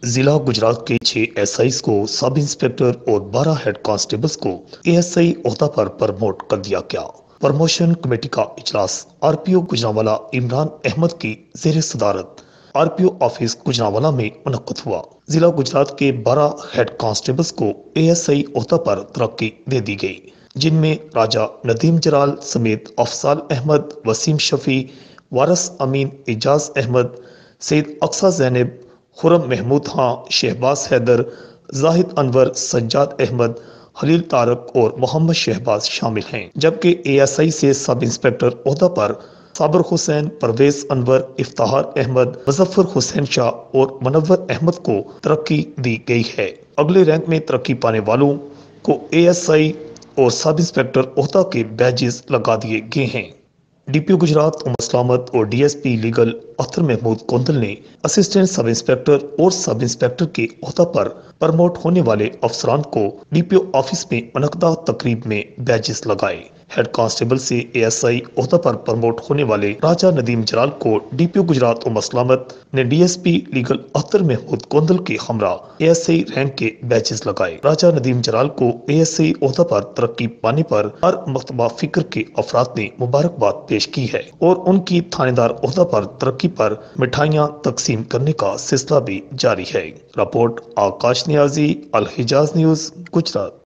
ضلع گجرات کے 6 S eyes کو سب انسپیکٹر اور 12 ہیڈ کانسٹیبلز کو اے ایس آئی عہدہ پر پرموٹ کر دیا گیا۔ پرموشن کمیٹی کا اجلاس آر پی او گجرانوالہ عمران احمد کی زیر صدارت R P O office Gujranwala میں منعقد ہوا۔ ضلع گجرات کے 12 ہیڈ کانسٹیبلز کو اے ایس آئی عہدہ پر ترقی دے دی گئی، جن میں راجہ ندیم جلال سمیت افضال احمد، وسیم شفیع، وارث امین، اعجاز احمد، سید اقصی زینب، خرم محمود خان، شہباز حیدر، زاہد انور، سجاد احمد، خلیل طارق اور محمد شہباز شامل ہیں، جبکہ اے ایس آئی سے سب انسپیکٹر عہدہ پر صابر حسین، پرویز انور، افتخار احمد، مظفر حسین شاہ اور منور احمد کو ترقی دی گئی ہے۔ اگلے رینک میں ترقی پانے والوں کو اے ایس آئی اور سب انسپیکٹر عہدہ کے بیجز لگا دیے گئے ہیں۔ ڈی پی او گجرات عمر سلامت اور D S P legal Akhtar Mahmood Kondal نے اسسٹنٹ سب انسپیکٹر اور سب انسپیکٹر کے عہدہ پر پرموٹ ہونے والے افسران کو ڈی پی او آفس میں منعقدہ تقریب میں بیجز لگائے۔ ہیڈ کانسٹیبل سے اے ایس آئی عہدہ پر پرموٹ ہونے والے راجہ ندیم جلال کو ڈی پی او گجرات عمر سلامت نے D S P legal Akhtar Mahmood Kondal کے ہمراہ اے ایس آئی رینک کے بیجز لگائے۔ راجہ ندیم جلال کو اے ایس آئی عہدہ پر ترقی پانے پر ہر مکتبہ فکر کے افراد نے مبارکباد پیش کی ہے اور ان کی تھانے دار عہدہ پر ترقی پر مٹھائیاں تقسیم کرنے کا سلسلہ بھی جاری ہے۔ رپورٹ آکاش نیازی، الحجاز نیوز، گجرات۔